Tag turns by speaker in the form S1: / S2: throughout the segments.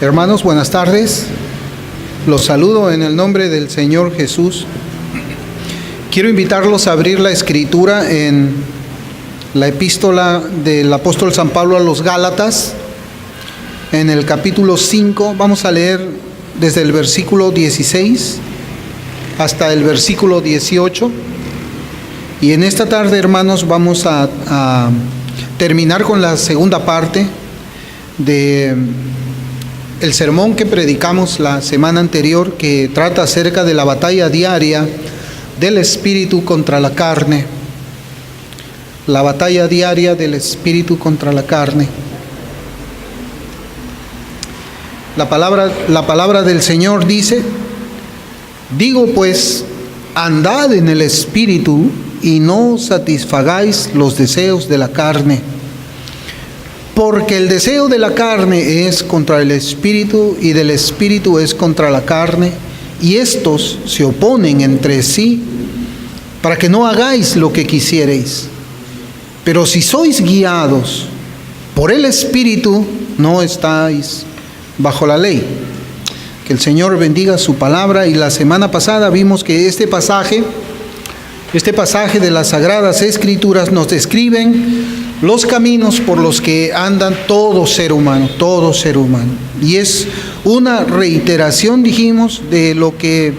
S1: Hermanos, buenas tardes. Los saludo en el nombre del Señor Jesús. Quiero invitarlos a abrir la Escritura en la epístola del apóstol San Pablo a los Gálatas, en el capítulo 5. Vamos a leer desde el versículo 16 hasta el versículo 18. Y en esta tarde, hermanos, vamos a terminar con la segunda parte de el sermón que predicamos la semana anterior, que trata acerca de la batalla diaria del espíritu contra la carne. La batalla diaria del espíritu contra la carne. La palabra del Señor dice: digo pues, andad en el espíritu y no satisfagáis los deseos de la carne. Porque el deseo de la carne es contra el espíritu y del espíritu es contra la carne, y estos se oponen entre sí para que no hagáis lo que quisiereis. Pero si sois guiados por el espíritu, no estáis bajo la ley. Que el Señor bendiga su palabra. Y la semana pasada vimos que este pasaje de las Sagradas Escrituras nos describen los caminos por los que andan todo ser humano. Y es una reiteración, dijimos, de lo que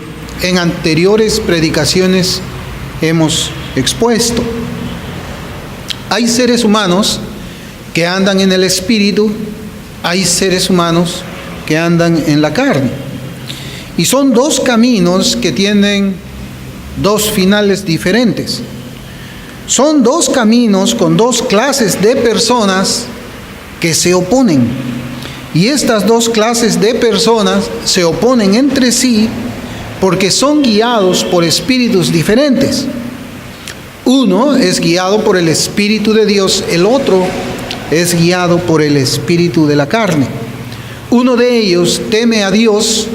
S1: en anteriores predicaciones hemos expuesto. Hay seres humanos que andan en el espíritu, hay seres humanos que andan en la carne. Y son dos caminos que tienen dos finales diferentes. Son dos caminos con dos clases de personas que se oponen. Y estas dos clases de personas se oponen entre sí porque son guiados por espíritus diferentes. Uno es guiado por el Espíritu de Dios, el otro es guiado por el espíritu de la carne. Uno de ellos teme a Dios,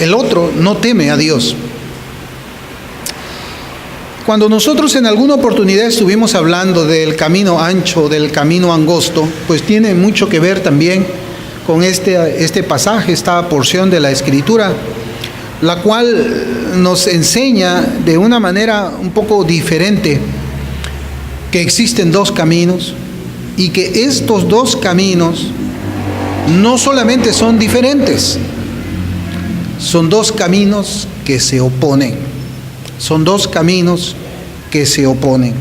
S1: el otro no teme a Dios. Cuando nosotros en alguna oportunidad estuvimos hablando del camino ancho, del camino angosto, pues tiene mucho que ver también con este pasaje, esta porción de la Escritura, la cual nos enseña de una manera un poco diferente que existen dos caminos y que estos dos caminos no solamente son diferentes, son dos caminos que se oponen. Son dos caminos que se oponen.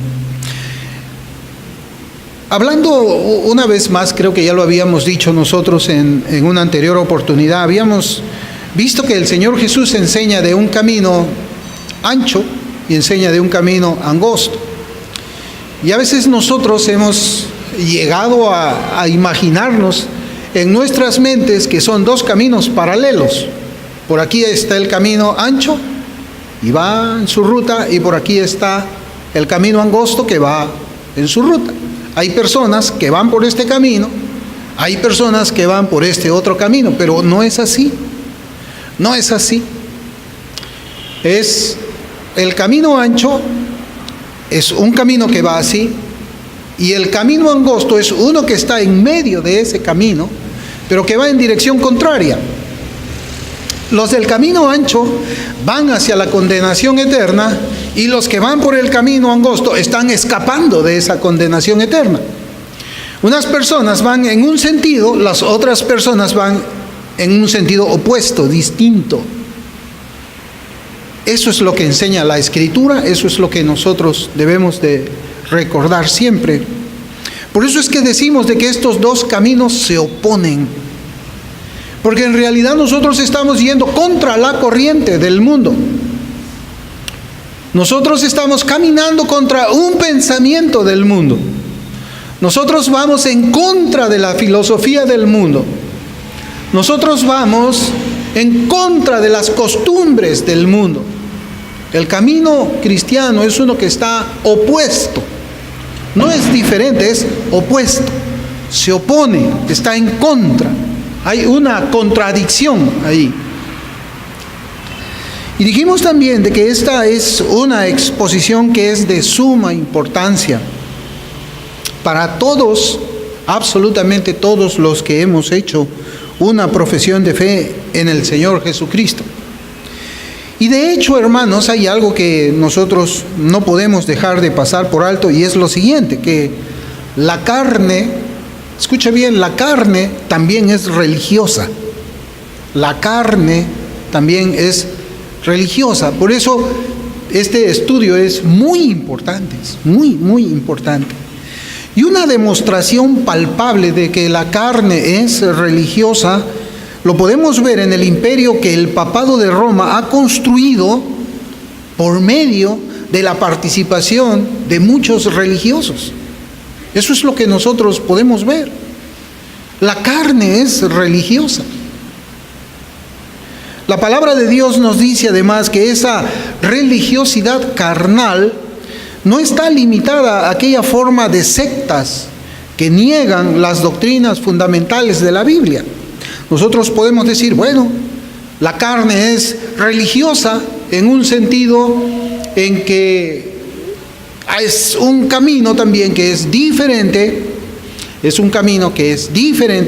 S1: Hablando una vez más, creo que ya lo habíamos dicho nosotros en una anterior oportunidad, habíamos visto que el Señor Jesús enseña de un camino ancho y enseña de un camino angosto. Y a veces nosotros hemos llegado a imaginarnos en nuestras mentes que son dos caminos paralelos. Por aquí está el camino ancho y va en su ruta, y por aquí está el camino angosto que va en su ruta. Hay personas que van por este camino, hay personas que van por este otro camino, pero no es así. No es así. El camino ancho es un camino que va así, y el camino angosto es uno que está en medio de ese camino, pero que va en dirección contraria. Los del camino ancho van hacia la condenación eterna, y los que van por el camino angosto están escapando de esa condenación eterna. Unas personas van en un sentido, las otras personas van en un sentido opuesto, distinto. Eso es lo que enseña la Escritura, eso es lo que nosotros debemos de recordar siempre. Por eso es que decimos de que estos dos caminos se oponen. Porque en realidad nosotros estamos yendo contra la corriente del mundo. Nosotros estamos caminando contra un pensamiento del mundo. Nosotros vamos en contra de la filosofía del mundo. Nosotros vamos en contra de las costumbres del mundo. El camino cristiano es uno que está opuesto. No es diferente, es opuesto. Se opone, está en contra. Hay una contradicción ahí. Y dijimos también de que esta es una exposición que es de suma importancia para todos, absolutamente todos los que hemos hecho una profesión de fe en el Señor Jesucristo. Y de hecho, hermanos, hay algo que nosotros no podemos dejar de pasar por alto, y es lo siguiente, que la carne, escucha bien, la carne también es religiosa. La carne también es religiosa. Por eso este estudio es muy importante, es muy, muy importante. Y una demostración palpable de que la carne es religiosa lo podemos ver en el imperio que el papado de Roma ha construido por medio de la participación de muchos religiosos. Eso es lo que nosotros podemos ver. La carne es religiosa. La palabra de Dios nos dice además que esa religiosidad carnal no está limitada a aquella forma de sectas que niegan las doctrinas fundamentales de la Biblia. Nosotros podemos decir, bueno, la carne es religiosa en un sentido en que es un camino también que es diferente,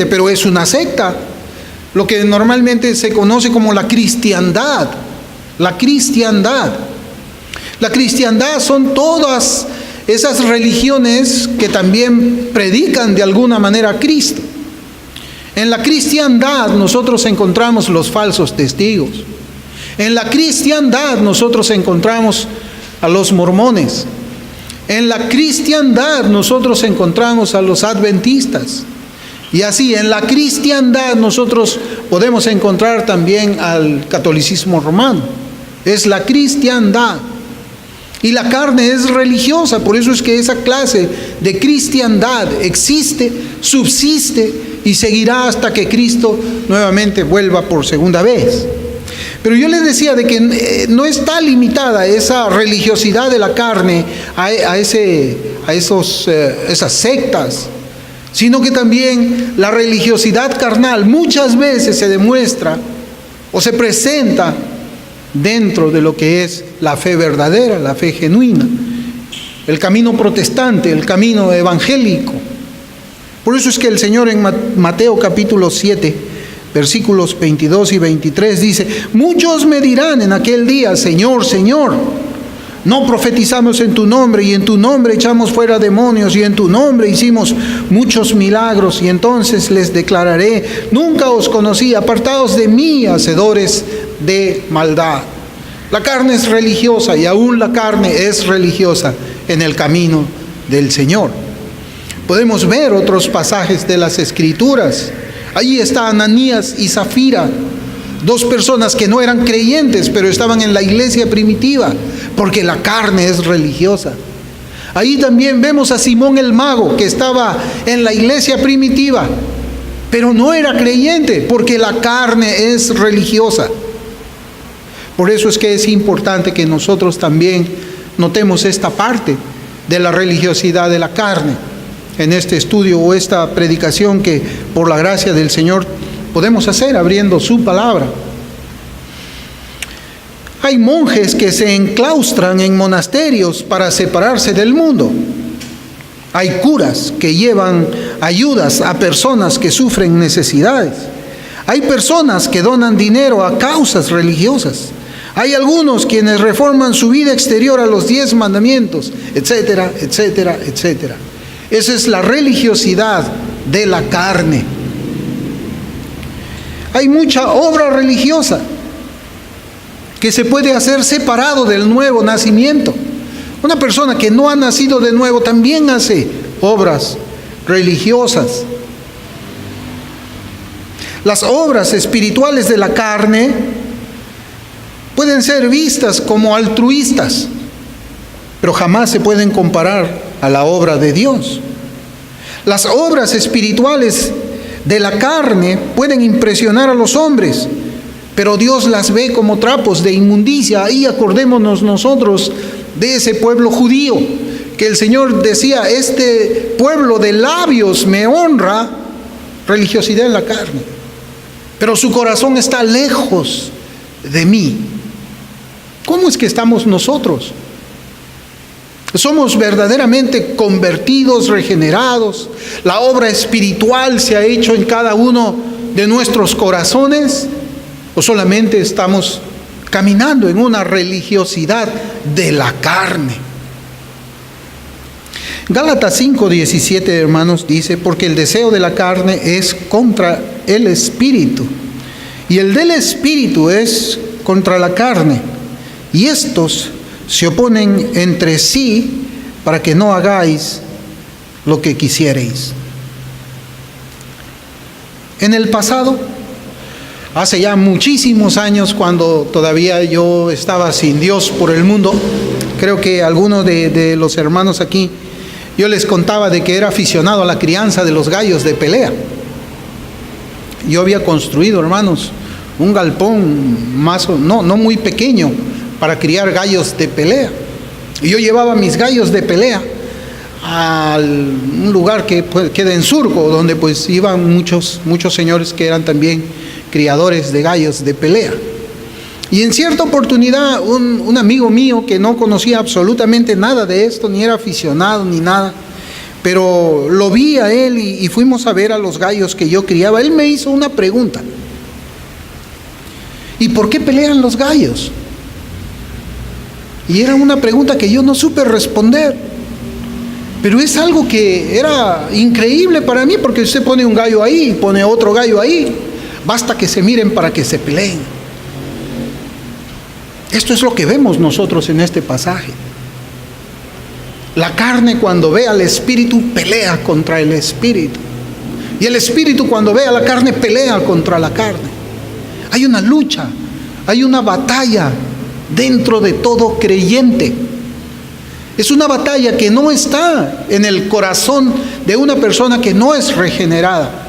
S1: pero es una secta, lo que normalmente se conoce como la cristiandad. La cristiandad son todas esas religiones que también predican de alguna manera a Cristo. En la cristiandad nosotros encontramos los falsos testigos. En la cristiandad nosotros encontramos a los mormones. En la cristiandad nosotros encontramos a los adventistas. Y así, en la cristiandad nosotros podemos encontrar también al catolicismo romano. Es la cristiandad. Y la carne es religiosa, por eso es que esa clase de cristiandad existe, subsiste y seguirá hasta que Cristo nuevamente vuelva por segunda vez. Pero yo les decía de que no está limitada esa religiosidad de la carne a esas sectas, sino que también la religiosidad carnal muchas veces se demuestra o se presenta dentro de lo que es la fe verdadera, la fe genuina, el camino protestante, el camino evangélico. Por eso es que el Señor en Mateo capítulo 7, versículos 22 y 23 dice: muchos me dirán en aquel día, Señor, Señor, no profetizamos en tu nombre, y en tu nombre echamos fuera demonios, y en tu nombre hicimos muchos milagros. Y entonces les declararé: nunca os conocí, apartados de mí, hacedores de maldad. La carne es religiosa, y aún la carne es religiosa en el camino del Señor. Podemos ver otros pasajes de las Escrituras. Allí está Ananías y Zafira, dos personas que no eran creyentes, pero estaban en la iglesia primitiva, porque la carne es religiosa. Ahí también vemos a Simón el mago, que estaba en la iglesia primitiva, pero no era creyente, porque la carne es religiosa. Por eso es que es importante que nosotros también notemos esta parte de la religiosidad de la carne en este estudio o esta predicación que por la gracia del Señor podemos hacer abriendo su palabra. Hay monjes que se enclaustran en monasterios para separarse del mundo. Hay curas que llevan ayudas a personas que sufren necesidades. Hay personas que donan dinero a causas religiosas. Hay algunos quienes reforman su vida exterior a los 10 mandamientos, etcétera, etcétera, etcétera. Esa es la religiosidad de la carne. Hay mucha obra religiosa que se puede hacer separado del nuevo nacimiento. Una persona que no ha nacido de nuevo también hace obras religiosas. Las obras espirituales de la carne pueden ser vistas como altruistas, pero jamás se pueden comparar a la obra de Dios. Las obras espirituales de la carne pueden impresionar a los hombres, pero Dios las ve como trapos de inmundicia. Ahí acordémonos nosotros de ese pueblo judío, que el Señor decía: este pueblo de labios me honra, religiosidad en la carne, pero su corazón está lejos de mí. ¿Cómo es que estamos nosotros? Somos verdaderamente convertidos, regenerados. La obra espiritual se ha hecho en cada uno de nuestros corazones o solamente estamos caminando en una religiosidad de la carne? Gálatas 5:17, hermanos, dice: porque el deseo de la carne es contra el espíritu, y el del espíritu es contra la carne, y estos se oponen entre sí para que no hagáis lo que quisierais. En el pasado, hace ya muchísimos años, cuando todavía yo estaba sin Dios por el mundo, creo que algunos de los hermanos aquí, yo les contaba de que era aficionado a la crianza de los gallos de pelea. Yo había construido, hermanos, un galpón no muy pequeño para criar gallos de pelea. Y yo llevaba mis gallos de pelea a un lugar que queda en Surco, donde pues iban muchos señores que eran también criadores de gallos de pelea. Y en cierta oportunidad un amigo mío que no conocía absolutamente nada de esto, ni era aficionado ni nada, pero lo vi a él y fuimos a ver a los gallos que yo criaba. Él me hizo una pregunta: ¿y por qué pelean los gallos? Y era una pregunta que yo no supe responder, pero es algo que era increíble para mí, porque usted pone un gallo ahí, pone otro gallo ahí, basta que se miren para que se peleen. Esto es lo que vemos nosotros en este pasaje. La carne, cuando ve al espíritu, pelea contra el espíritu, y el espíritu, cuando ve a la carne, pelea contra la carne. Hay una lucha, hay una batalla dentro de todo creyente. Es una batalla que no está en el corazón de una persona que no es regenerada.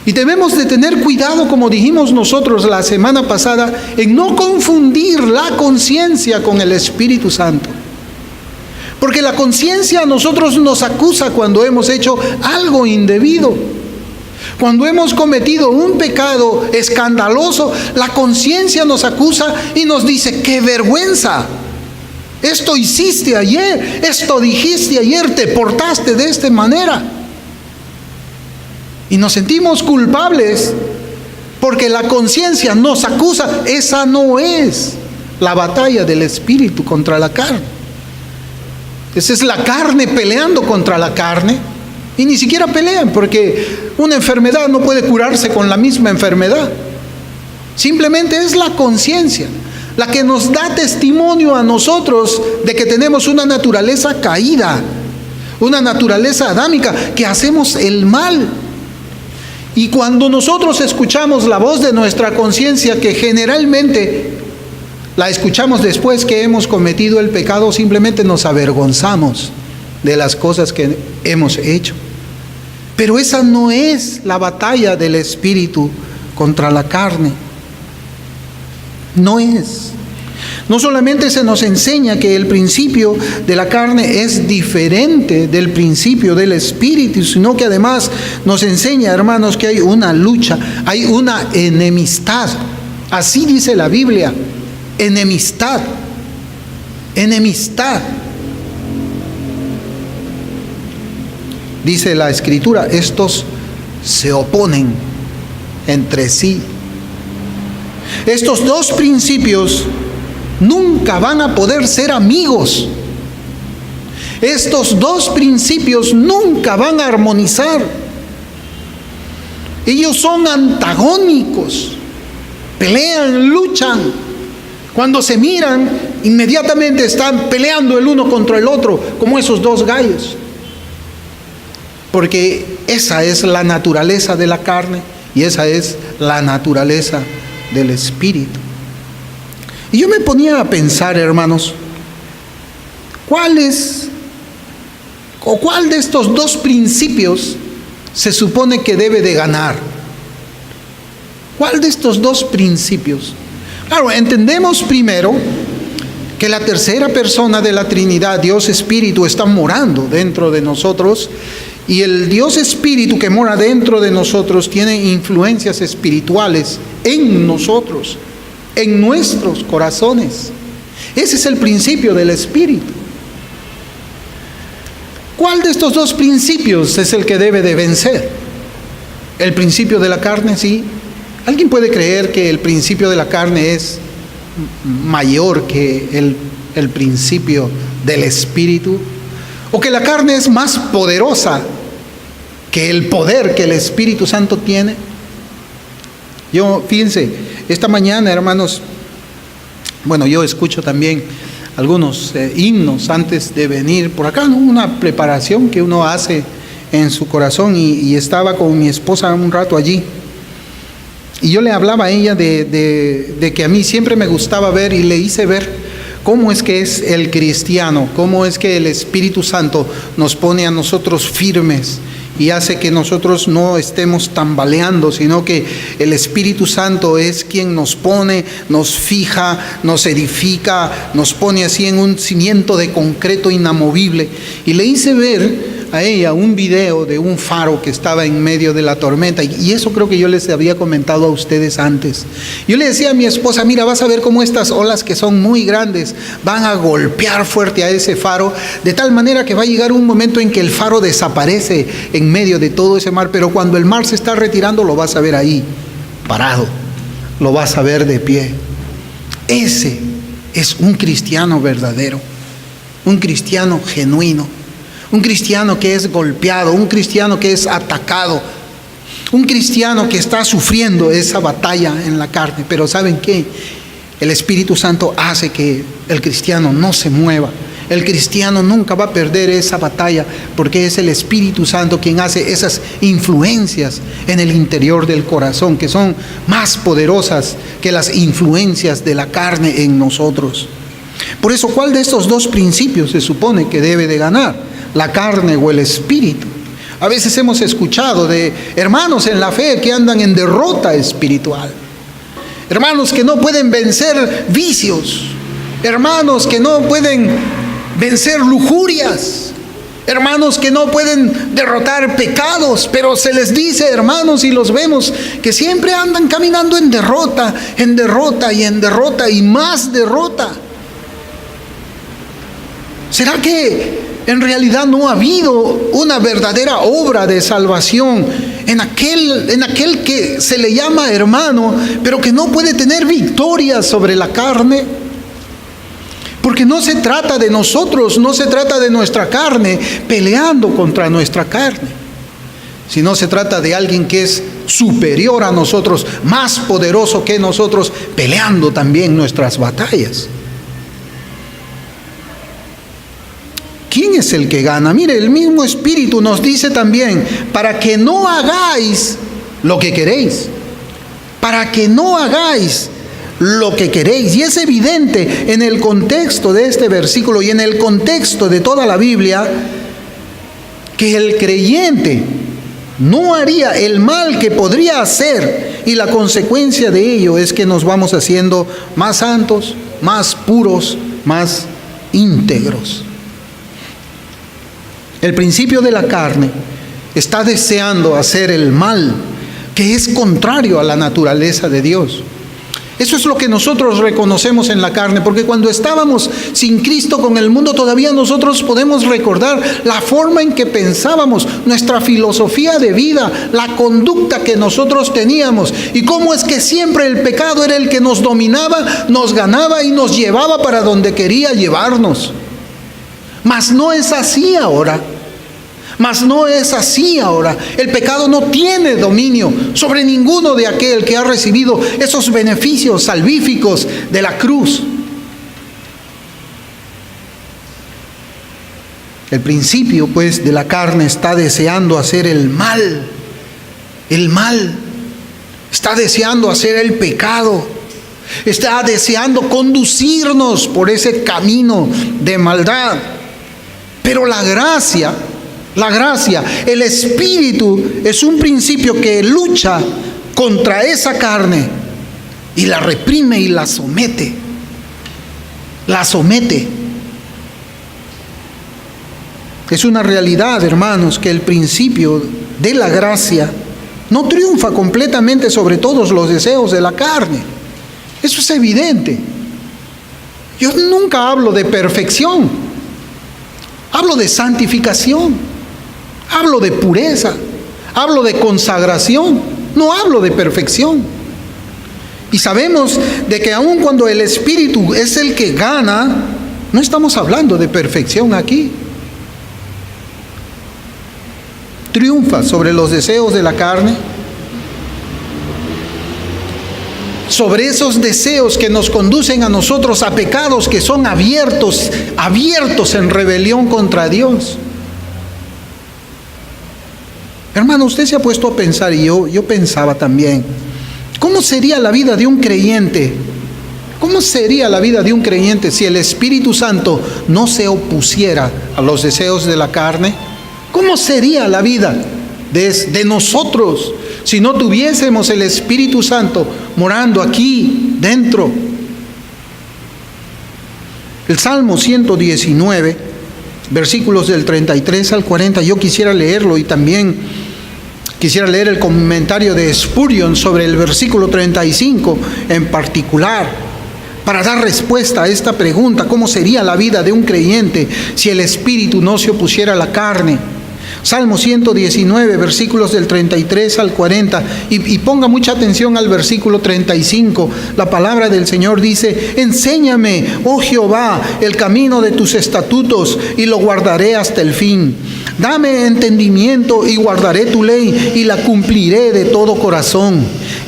S1: Y debemos de tener cuidado, como dijimos nosotros la semana pasada, en no confundir la conciencia con el Espíritu Santo. Porque la conciencia a nosotros nos acusa cuando hemos hecho algo indebido. Cuando hemos cometido un pecado escandaloso, la conciencia nos acusa y nos dice: ¡qué vergüenza! Esto hiciste ayer, esto dijiste ayer, te portaste de esta manera. Y nos sentimos culpables porque la conciencia nos acusa. Esa no es la batalla del espíritu contra la carne. Esa es la carne peleando contra la carne. Y ni siquiera pelean, porque una enfermedad no puede curarse con la misma enfermedad. Simplemente es la conciencia la que nos da testimonio a nosotros de que tenemos una naturaleza caída, una naturaleza adámica, que hacemos el mal. Y cuando nosotros escuchamos la voz de nuestra conciencia, que generalmente la escuchamos después que hemos cometido el pecado, simplemente nos avergonzamos de las cosas que hemos hecho. Pero esa no es la batalla del espíritu contra la carne. No es. No solamente se nos enseña que el principio de la carne es diferente del principio del espíritu, sino que además nos enseña, hermanos, que hay una lucha, hay una enemistad. Así dice la Biblia: enemistad, enemistad. Dice la Escritura: estos se oponen entre sí. Estos dos principios nunca van a poder ser amigos. Estos dos principios nunca van a armonizar. Ellos son antagónicos. Pelean, luchan. Cuando se miran, inmediatamente están peleando el uno contra el otro, como esos dos gallos. Porque esa es la naturaleza de la carne y esa es la naturaleza del espíritu. Y yo me ponía a pensar, hermanos, ¿cuál de estos dos principios se supone que debe de ganar? ¿Cuál de estos dos principios? Claro, entendemos primero que la tercera persona de la Trinidad, Dios Espíritu, está morando dentro de nosotros, y el Dios Espíritu que mora dentro de nosotros tiene influencias espirituales en nosotros, en nuestros corazones. Ese es el principio del Espíritu. ¿Cuál de estos dos principios es el que debe de vencer? El principio de la carne, sí. ¿Alguien puede creer que el principio de la carne es mayor que el principio del Espíritu? ¿O que la carne es más poderosa que el poder que el Espíritu Santo tiene? Fíjense, esta mañana, hermanos, bueno, yo escucho también algunos himnos antes de venir por acá, ¿no? Una preparación que uno hace en su corazón, y estaba con mi esposa un rato allí. Y yo le hablaba a ella de que a mí siempre me gustaba ver, y le hice ver cómo es que es el cristiano, cómo es que el Espíritu Santo nos pone a nosotros firmes y hace que nosotros no estemos tambaleando, sino que el Espíritu Santo es quien nos pone, nos fija, nos edifica, nos pone así en un cimiento de concreto inamovible. Y le hice ver a ella un video de un faro que estaba en medio de la tormenta, y eso creo que yo les había comentado a ustedes antes. Yo le decía a mi esposa: mira, vas a ver cómo estas olas, que son muy grandes, van a golpear fuerte a ese faro, de tal manera que va a llegar un momento en que el faro desaparece en medio de todo ese mar, pero cuando el mar se está retirando, lo vas a ver ahí, parado, lo vas a ver de pie. Ese es un cristiano verdadero, un cristiano genuino. Un cristiano que es golpeado, un cristiano que es atacado, un cristiano que está sufriendo esa batalla en la carne. Pero ¿saben qué? El Espíritu Santo hace que el cristiano no se mueva. El cristiano nunca va a perder esa batalla, porque es el Espíritu Santo quien hace esas influencias en el interior del corazón, que son más poderosas que las influencias de la carne en nosotros. Por eso, ¿cuál de estos dos principios se supone que debe de ganar? ¿La carne o el espíritu? A veces hemos escuchado de hermanos en la fe que andan en derrota espiritual, hermanos que no pueden vencer vicios, hermanos que no pueden vencer lujurias, hermanos que no pueden derrotar pecados, pero se les dice, hermanos, y los vemos, que siempre andan caminando en derrota y en derrota y más derrota. ¿Será que en realidad no ha habido una verdadera obra de salvación en aquel que se le llama hermano, pero que no puede tener victoria sobre la carne? Porque no se trata de nosotros, no se trata de nuestra carne peleando contra nuestra carne, sino se trata de alguien que es superior a nosotros, más poderoso que nosotros, peleando también nuestras batallas. ¿Quién es el que gana? Mire, el mismo Espíritu nos dice también, para que no hagáis lo que queréis. Para que no hagáis lo que queréis. Y es evidente en el contexto de este versículo y en el contexto de toda la Biblia, que el creyente no haría el mal que podría hacer, y la consecuencia de ello es que nos vamos haciendo más santos, más puros, más íntegros. El principio de la carne está deseando hacer el mal, que es contrario a la naturaleza de Dios. Eso es lo que nosotros reconocemos en la carne, porque cuando estábamos sin Cristo con el mundo, todavía nosotros podemos recordar la forma en que pensábamos, nuestra filosofía de vida, la conducta que nosotros teníamos, y cómo es que siempre el pecado era el que nos dominaba, nos ganaba y nos llevaba para donde quería llevarnos. Mas no es así ahora. El pecado no tiene dominio sobre ninguno de aquel que ha recibido esos beneficios salvíficos de la cruz. El principio, pues, de la carne está deseando hacer el mal. Está deseando hacer el pecado. Está deseando conducirnos por ese camino de maldad. Pero la gracia, el Espíritu es un principio que lucha contra esa carne y la reprime y la somete. Es una realidad, hermanos, que el principio de la gracia no triunfa completamente sobre todos los deseos de la carne. Eso es evidente. Yo nunca hablo de perfección. Hablo de santificación, hablo de pureza, Hablo de consagración, no hablo de perfección. Y sabemos de que aun cuando el Espíritu es el que gana, no estamos hablando de perfección aquí. Triunfa sobre los deseos de la carne, sobre esos deseos que nos conducen a nosotros a pecados que son abiertos en rebelión contra Dios. Hermano, usted se ha puesto a pensar, y yo pensaba también, ¿cómo sería la vida de un creyente? ¿Cómo sería la vida de un creyente si el Espíritu Santo no se opusiera a los deseos de la carne? ¿Cómo sería la vida de nosotros si no tuviésemos el Espíritu Santo morando aquí dentro? El Salmo 119, versículos del 33 al 40, yo quisiera leerlo, y también quisiera leer el comentario de Spurgeon sobre el versículo 35 en particular, para dar respuesta a esta pregunta: ¿cómo sería la vida de un creyente si el Espíritu no se opusiera a la carne? Salmo 119, versículos del 33 al 40, y ponga mucha atención al versículo 35. La palabra del Señor dice: enséñame, oh Jehová, el camino de tus estatutos, y lo guardaré hasta el fin. Dame entendimiento y guardaré tu ley, y la cumpliré de todo corazón.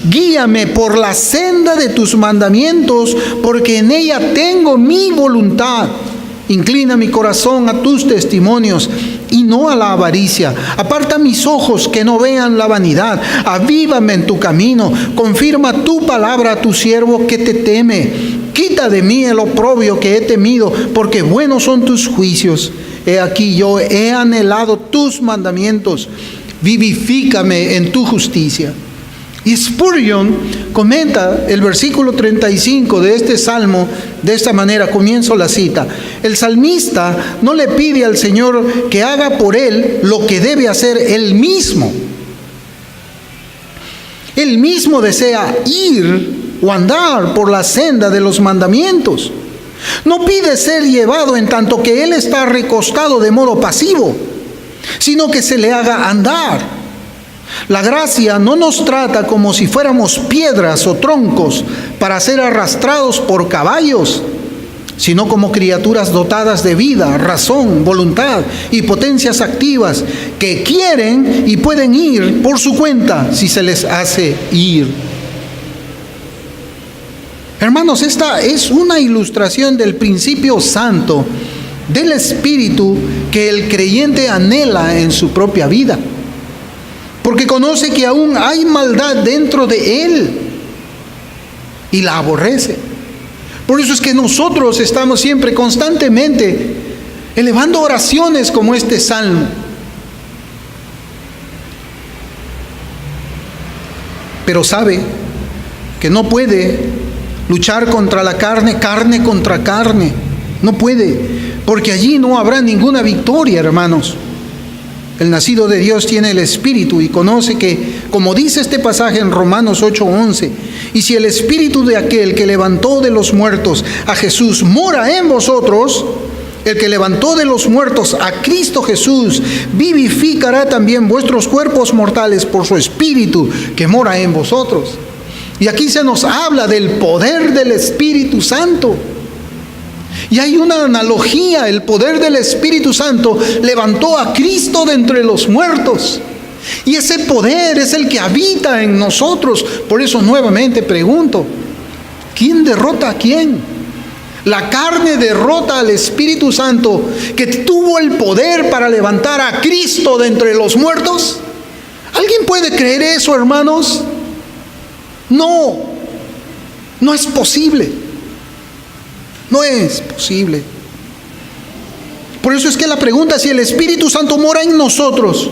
S1: Guíame por la senda de tus mandamientos, porque en ella tengo mi voluntad. Inclina mi corazón a tus testimonios y no a la avaricia. Aparta mis ojos que no vean la vanidad. Avívame en tu camino. Confirma tu palabra a tu siervo que te teme. Quita de mí el oprobio que he temido, porque buenos son tus juicios. He aquí, yo he anhelado tus mandamientos. Vivifícame en tu justicia. Y Spurgeon comenta el versículo 35 de este salmo de esta manera. Comienzo la cita. El salmista no le pide al Señor que haga por él lo que debe hacer él mismo. Él mismo desea ir o andar por la senda de los mandamientos. No pide ser llevado en tanto que él está recostado de modo pasivo, sino que se le haga andar. La gracia no nos trata como si fuéramos piedras o troncos para ser arrastrados por caballos, sino como criaturas dotadas de vida, razón, voluntad y potencias activas que quieren y pueden ir por su cuenta si se les hace ir. Hermanos, esta es una ilustración del principio santo del Espíritu que el creyente anhela en su propia vida, porque conoce que aún hay maldad dentro de él y la aborrece. Por eso es que nosotros estamos siempre constantemente elevando oraciones como este salmo. Pero sabe que no puede luchar contra la carne, carne contra carne. No puede, porque allí no habrá ninguna victoria, hermanos. El nacido de Dios tiene el Espíritu y conoce que, como dice este pasaje en Romanos 8:11, y si el Espíritu de aquel que levantó de los muertos a Jesús mora en vosotros, el que levantó de los muertos a Cristo Jesús vivificará también vuestros cuerpos mortales por su Espíritu que mora en vosotros. Y aquí se nos habla del poder del Espíritu Santo. Y hay una analogía: el poder del Espíritu Santo levantó a Cristo de entre los muertos. Y ese poder es el que habita en nosotros. Por eso nuevamente pregunto: ¿quién derrota a quién? ¿La carne derrota al Espíritu Santo que tuvo el poder para levantar a Cristo de entre los muertos? ¿Alguien puede creer eso, hermanos? No, no es posible. No es posible. Por eso es que la pregunta: si el Espíritu Santo mora en nosotros,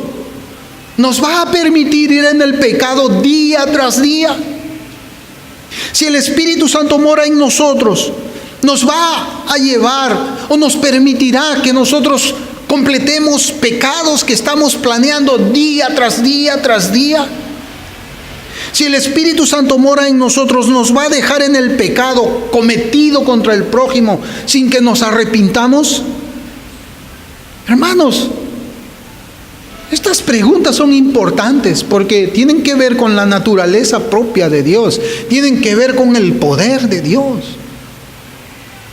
S1: ¿nos va a permitir ir en el pecado día tras día? Si el Espíritu Santo mora en nosotros, ¿nos va a llevar o nos permitirá que nosotros completemos pecados que estamos planeando día tras día tras día? Si el Espíritu Santo mora en nosotros, ¿nos va a dejar en el pecado cometido contra el prójimo sin que nos arrepintamos? Hermanos, Estas preguntas son importantes porque tienen que ver con la naturaleza propia de Dios, tienen que ver con el poder de Dios.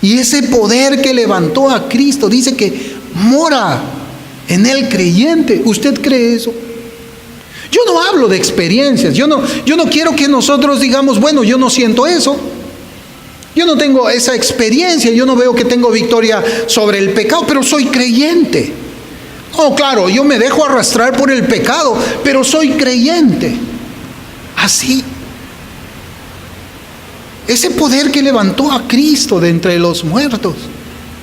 S1: Y ese poder que levantó a Cristo dice que mora en el creyente. ¿Usted cree eso? Yo no hablo de experiencias, yo no quiero que nosotros digamos, bueno, yo no siento eso, yo no tengo esa experiencia, yo no veo que tengo victoria sobre el pecado, pero soy creyente. Oh, claro, yo me dejo arrastrar por el pecado, pero soy creyente. Así. Ese poder que levantó a Cristo de entre los muertos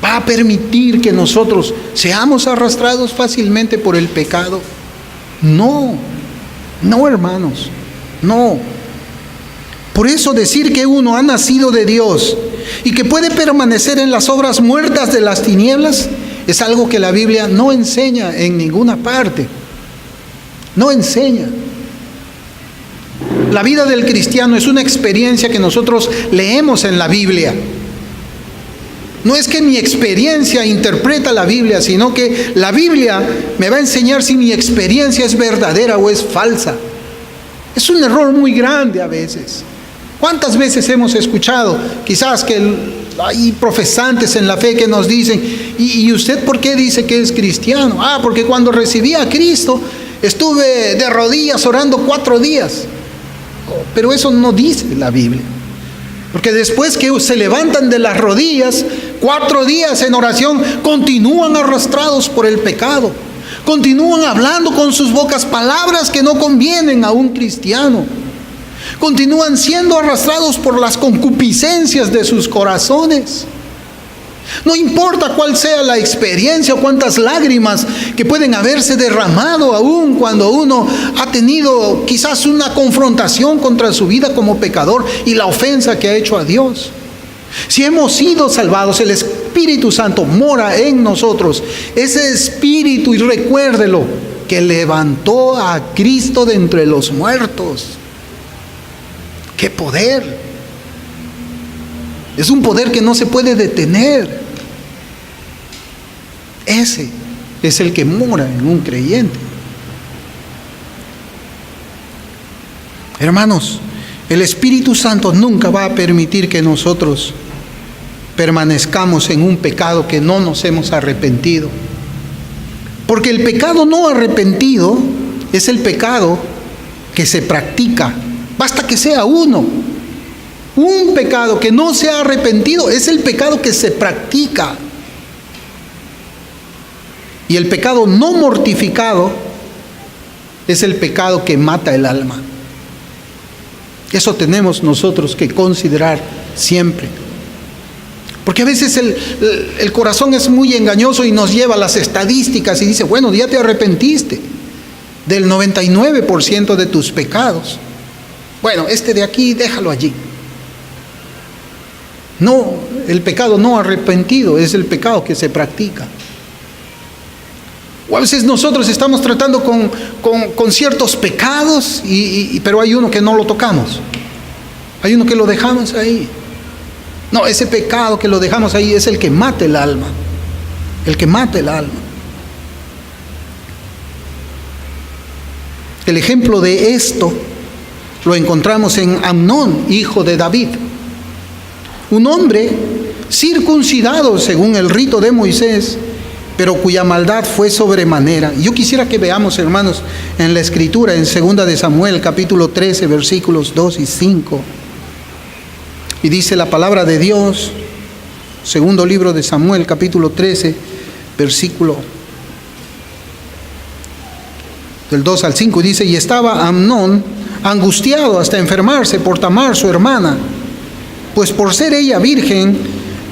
S1: va a permitir que nosotros seamos arrastrados fácilmente por el pecado. No, hermanos, no. Por eso decir que uno ha nacido de Dios y que puede permanecer en las obras muertas de las tinieblas es algo que la Biblia no enseña en ninguna parte. No enseña. La vida del cristiano es una experiencia que nosotros leemos en la Biblia. No es que mi experiencia interpreta la Biblia, sino que la Biblia me va a enseñar si mi experiencia es verdadera o es falsa. Es un error muy grande a veces. ¿Cuántas veces hemos escuchado quizás que hay profesantes en la fe que nos dicen, ¿y usted por qué dice que es cristiano? Porque cuando recibí a Cristo estuve de rodillas orando 4 días. Pero eso no dice la Biblia. Porque después que se levantan de las rodillas, 4 días en oración, continúan arrastrados por el pecado. Continúan hablando con sus bocas palabras que no convienen a un cristiano. Continúan siendo arrastrados por las concupiscencias de sus corazones. No importa cuál sea la experiencia o cuántas lágrimas que pueden haberse derramado aún cuando uno ha tenido quizás una confrontación contra su vida como pecador y la ofensa que ha hecho a Dios. Si hemos sido salvados, el Espíritu Santo mora en nosotros. Ese Espíritu, y recuérdelo, que levantó a Cristo de entre los muertos. ¡Qué poder! Es un poder que no se puede detener. Ese es el que mora en un creyente. Hermanos, el Espíritu Santo nunca va a permitir que nosotros permanezcamos en un pecado que no nos hemos arrepentido. Porque el pecado no arrepentido es el pecado que se practica. Basta que sea uno. Un pecado que no se ha arrepentido es el pecado que se practica. Y el pecado no mortificado es el pecado que mata el alma. Eso tenemos nosotros que considerar siempre. Porque a veces el corazón es muy engañoso y nos lleva a las estadísticas y dice, bueno, ya te arrepentiste del 99% de tus pecados. Bueno, este de aquí, déjalo allí. No, el pecado no arrepentido es el pecado que se practica. O a veces nosotros estamos tratando con ciertos pecados, pero hay uno que no lo tocamos. Hay uno que lo dejamos ahí. No, ese pecado que lo dejamos ahí es el que mata el alma. El que mata el alma. El ejemplo de esto lo encontramos en Amnón, hijo de David. Un hombre circuncidado según el rito de Moisés, pero cuya maldad fue sobremanera. Yo quisiera que veamos, hermanos, en la Escritura, en 2 de Samuel, capítulo 13, versículos 2 y 5. Y dice la palabra de Dios, segundo libro de Samuel, capítulo 13, versículo del 2 al 5, y dice, y estaba Amnón angustiado hasta enfermarse por Tamar, su hermana, pues por ser ella virgen,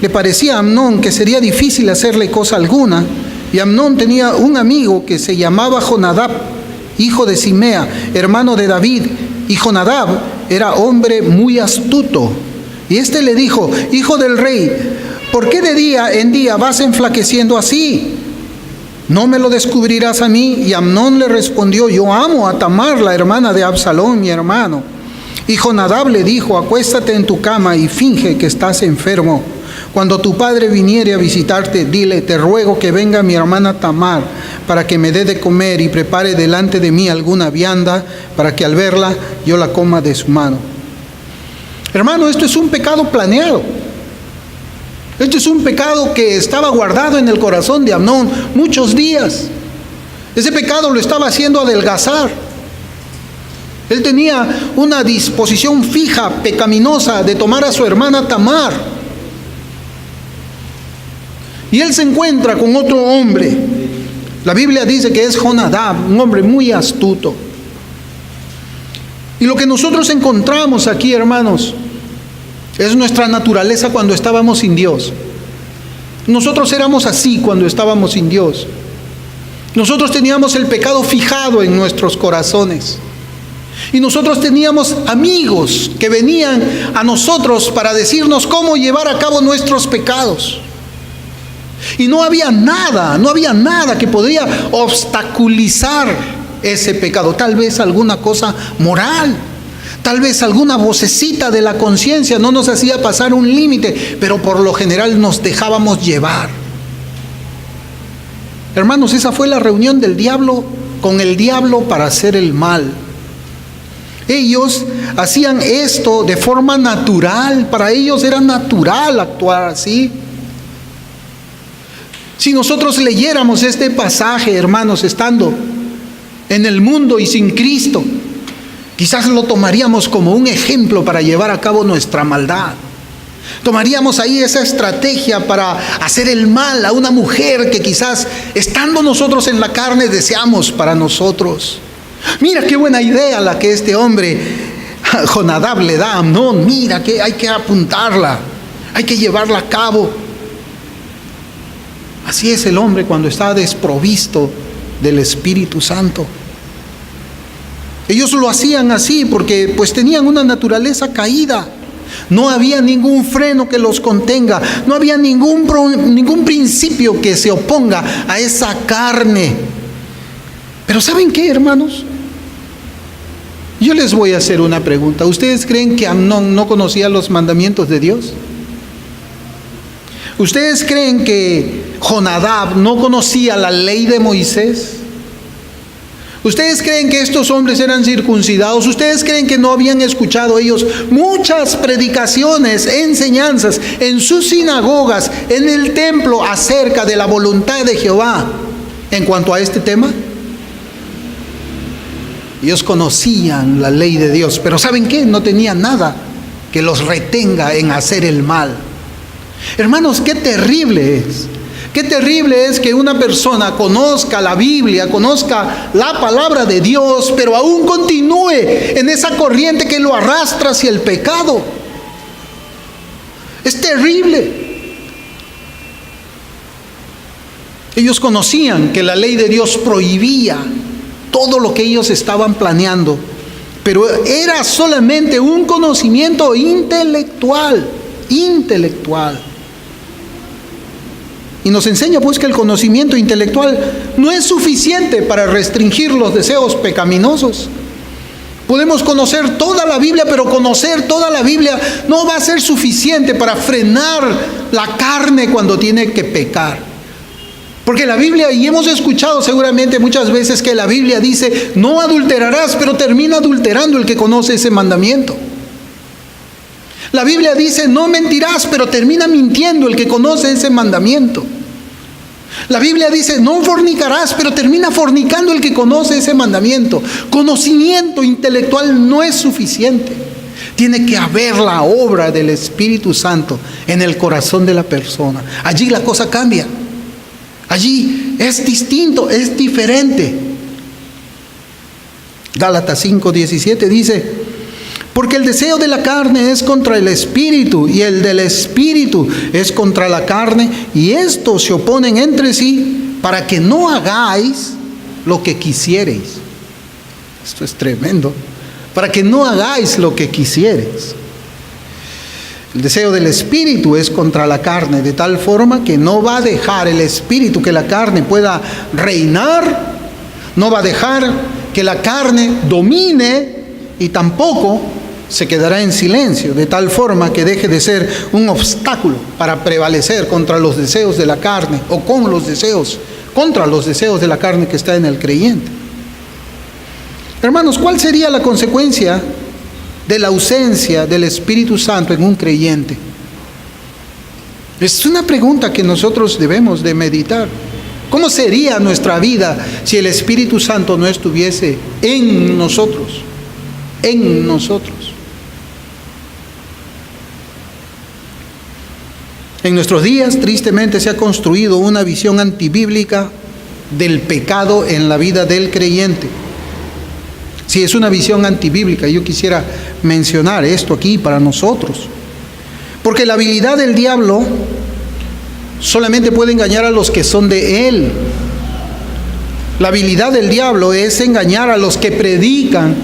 S1: le parecía a Amnón que sería difícil hacerle cosa alguna. Y Amnón tenía un amigo que se llamaba Jonadab, hijo de Simea, hermano de David. Y Jonadab era hombre muy astuto. Y éste le dijo, hijo del rey, ¿por qué de día en día vas enflaqueciendo así? ¿No me lo descubrirás a mí? Y Amnón le respondió, yo amo a Tamar, la hermana de Absalón, mi hermano. Y Jonadab le dijo, acuéstate en tu cama y finge que estás enfermo. Cuando tu padre viniere a visitarte, dile, te ruego que venga mi hermana Tamar para que me dé de comer y prepare delante de mí alguna vianda para que al verla yo la coma de su mano. Hermano, esto es un pecado planeado. Esto es un pecado que estaba guardado en el corazón de Amnón muchos días. Ese pecado lo estaba haciendo adelgazar. Él tenía una disposición fija, pecaminosa, de tomar a su hermana Tamar. Y él se encuentra con otro hombre. La Biblia dice que es Jonadab, un hombre muy astuto. Y lo que nosotros encontramos aquí, hermanos, es nuestra naturaleza cuando estábamos sin Dios. Nosotros éramos así cuando estábamos sin Dios. Nosotros teníamos el pecado fijado en nuestros corazones. Y nosotros teníamos amigos que venían a nosotros para decirnos cómo llevar a cabo nuestros pecados. Y no había nada que podía obstaculizar ese pecado. Tal vez alguna cosa moral, tal vez alguna vocecita de la conciencia no nos hacía pasar un límite, pero por lo general nos dejábamos llevar. Hermanos, esa fue la reunión del diablo con el diablo para hacer el mal. Ellos hacían esto de forma natural, para ellos era natural actuar así. Si nosotros leyéramos este pasaje, hermanos, estando en el mundo y sin Cristo, quizás lo tomaríamos como un ejemplo para llevar a cabo nuestra maldad. Tomaríamos ahí esa estrategia para hacer el mal a una mujer que quizás, estando nosotros en la carne, deseamos para nosotros. Mira qué buena idea la que este hombre, Jonadab, le da a Amnón. Mira que hay que apuntarla, hay que llevarla a cabo. Así es el hombre cuando está desprovisto del Espíritu Santo. Ellos lo hacían así porque pues tenían una naturaleza caída. No había ningún freno que los contenga. No había ningún principio que se oponga a esa carne. Pero ¿saben qué, hermanos? Yo les voy a hacer una pregunta. ¿Ustedes creen que Amnón no conocía los mandamientos de Dios? ¿Ustedes creen que Jonadab no conocía la ley de Moisés? ¿Ustedes creen que estos hombres eran circuncidados? ¿Ustedes creen que no habían escuchado ellos muchas predicaciones, enseñanzas en sus sinagogas, en el templo, acerca de la voluntad de Jehová en cuanto a este tema? Ellos conocían la ley de Dios, pero ¿saben qué? No tenían nada que los retenga en hacer el mal. Hermanos, qué terrible es. Qué terrible es que una persona conozca la Biblia, conozca la palabra de Dios, pero aún continúe en esa corriente que lo arrastra hacia el pecado. Es terrible. Ellos conocían que la ley de Dios prohibía todo lo que ellos estaban planeando, pero era solamente un conocimiento intelectual. Y nos enseña pues que el conocimiento intelectual no es suficiente para restringir los deseos pecaminosos. Podemos conocer toda la Biblia, pero conocer toda la Biblia no va a ser suficiente para frenar la carne cuando tiene que pecar. Porque la Biblia, y hemos escuchado seguramente muchas veces que la Biblia dice, no adulterarás, pero termina adulterando el que conoce ese mandamiento. La Biblia dice, no mentirás, pero termina mintiendo el que conoce ese mandamiento. La Biblia dice, no fornicarás, pero termina fornicando el que conoce ese mandamiento. Conocimiento intelectual no es suficiente. Tiene que haber la obra del Espíritu Santo en el corazón de la persona. Allí la cosa cambia. Allí es distinto, es diferente. Gálatas 5:17 dice, porque el deseo de la carne es contra el espíritu, y el del espíritu es contra la carne, y estos se oponen entre sí para que no hagáis lo que quisiereis. Esto es tremendo. Para que no hagáis lo que quisiereis. El deseo del espíritu es contra la carne, de tal forma que no va a dejar el espíritu que la carne pueda reinar, no va a dejar que la carne domine, y tampoco se quedará en silencio, de tal forma que deje de ser un obstáculo para prevalecer contra los deseos de la carne o contra los deseos de la carne que está en el creyente. Hermanos, ¿cuál sería la consecuencia de la ausencia del Espíritu Santo en un creyente? Es una pregunta que nosotros debemos de meditar. ¿Cómo sería nuestra vida si el Espíritu Santo no estuviese en nosotros? En nosotros. En nuestros días, tristemente, se ha construido una visión antibíblica del pecado en la vida del creyente. Sí, es una visión antibíblica. Yo quisiera mencionar esto aquí para nosotros. Porque la habilidad del diablo solamente puede engañar a los que son de él. La habilidad del diablo es engañar a los que predican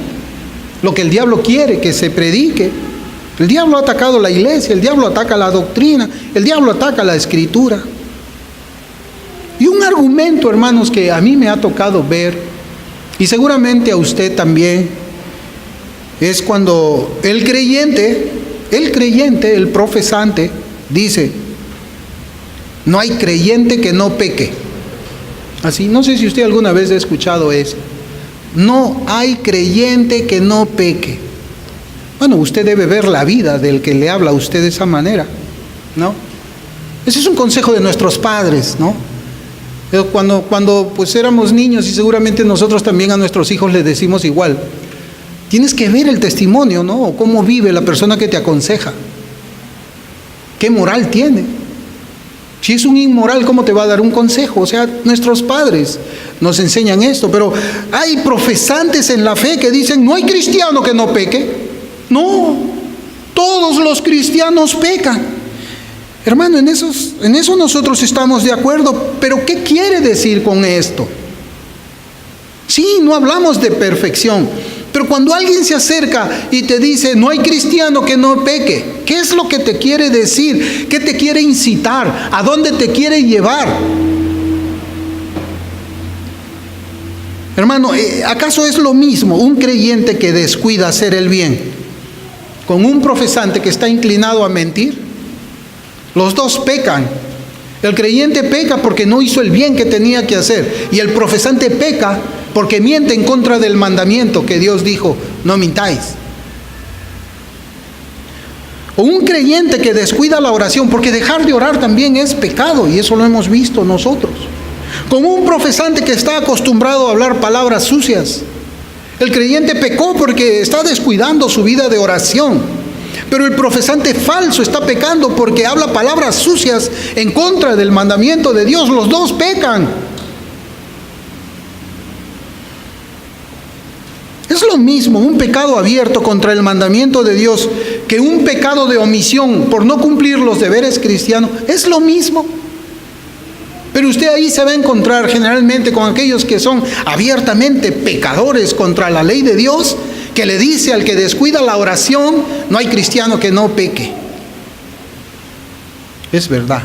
S1: lo que el diablo quiere que se predique. El diablo ha atacado la iglesia, el diablo ataca la doctrina, el diablo ataca la escritura. Y un argumento, hermanos, que a mí me ha tocado ver, y seguramente a usted también, es cuando el creyente, el profesante, dice: no hay creyente que no peque. Así, no sé si usted alguna vez ha escuchado eso. No hay creyente que no peque. Bueno, usted debe ver la vida del que le habla a usted de esa manera, ¿no? Ese es un consejo de nuestros padres, ¿no? Cuando pues éramos niños, y seguramente nosotros también a nuestros hijos les decimos igual. Tienes que ver el testimonio, ¿no? O cómo vive la persona que te aconseja. ¿Qué moral tiene? Si es un inmoral, ¿cómo te va a dar un consejo? O sea, nuestros padres nos enseñan esto, pero hay profesantes en la fe que dicen: no hay cristiano que no peque. No, todos los cristianos pecan. Hermano, en eso nosotros estamos de acuerdo, pero ¿qué quiere decir con esto? Sí, no hablamos de perfección, pero cuando alguien se acerca y te dice: no hay cristiano que no peque, ¿qué es lo que te quiere decir? ¿Qué te quiere incitar? ¿A dónde te quiere llevar? Hermano, ¿acaso es lo mismo un creyente que descuida hacer el bien con un profesante que está inclinado a mentir? Los dos pecan. El creyente peca porque no hizo el bien que tenía que hacer, y el profesante peca porque miente en contra del mandamiento que Dios dijo: no mintáis. O un creyente que descuida la oración, porque dejar de orar también es pecado, y eso lo hemos visto nosotros. Con un profesante que está acostumbrado a hablar palabras sucias. El creyente pecó porque está descuidando su vida de oración. Pero el profesante falso está pecando porque habla palabras sucias en contra del mandamiento de Dios. Los dos pecan. Es lo mismo un pecado abierto contra el mandamiento de Dios que un pecado de omisión por no cumplir los deberes cristianos. Es lo mismo. Pero usted ahí se va a encontrar generalmente con aquellos que son abiertamente pecadores contra la ley de Dios, que le dice al que descuida la oración: no hay cristiano que no peque. Es verdad.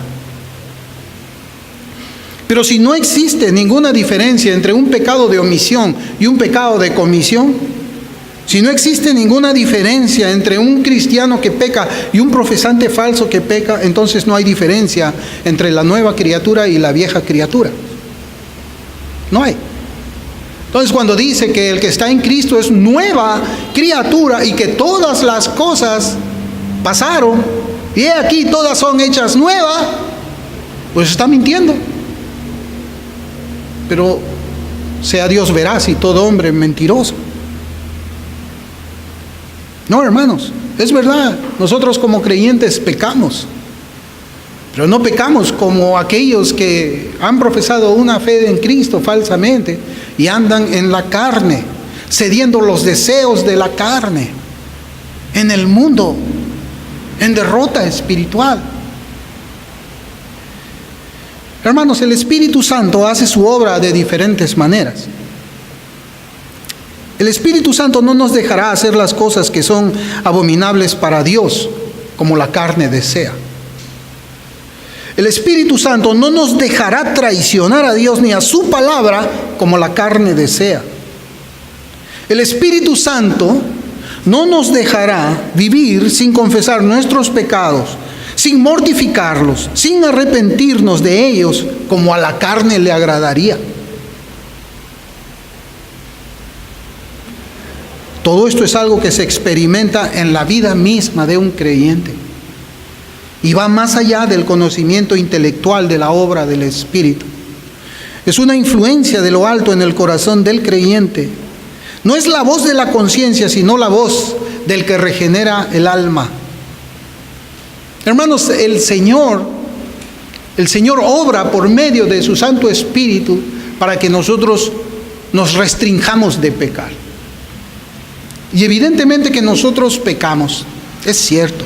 S1: Pero si no existe ninguna diferencia entre un pecado de omisión y un pecado de comisión, si no existe ninguna diferencia entre un cristiano que peca y un profesante falso que peca, entonces no hay diferencia entre la nueva criatura y la vieja criatura. No hay. Entonces, cuando dice que el que está en Cristo es nueva criatura y que todas las cosas pasaron y he aquí todas son hechas nuevas, pues está mintiendo. Pero sea Dios veraz y todo hombre mentiroso. No, hermanos, es verdad, nosotros como creyentes pecamos, pero no pecamos como aquellos que han profesado una fe en Cristo falsamente y andan en la carne, cediendo los deseos de la carne, en el mundo, en derrota espiritual. Hermanos, el Espíritu Santo hace su obra de diferentes maneras. El Espíritu Santo no nos dejará hacer las cosas que son abominables para Dios, como la carne desea. El Espíritu Santo no nos dejará traicionar a Dios ni a su palabra, como la carne desea. El Espíritu Santo no nos dejará vivir sin confesar nuestros pecados, sin mortificarlos, sin arrepentirnos de ellos, como a la carne le agradaría. Todo esto es algo que se experimenta en la vida misma de un creyente y va más allá del conocimiento intelectual de la obra del Espíritu. Es una influencia de lo alto en el corazón del creyente. No es la voz de la conciencia, sino la voz del que regenera el alma. Hermanos, el Señor obra por medio de su Santo Espíritu para que nosotros nos restringamos de pecar. Y evidentemente que nosotros pecamos, es cierto.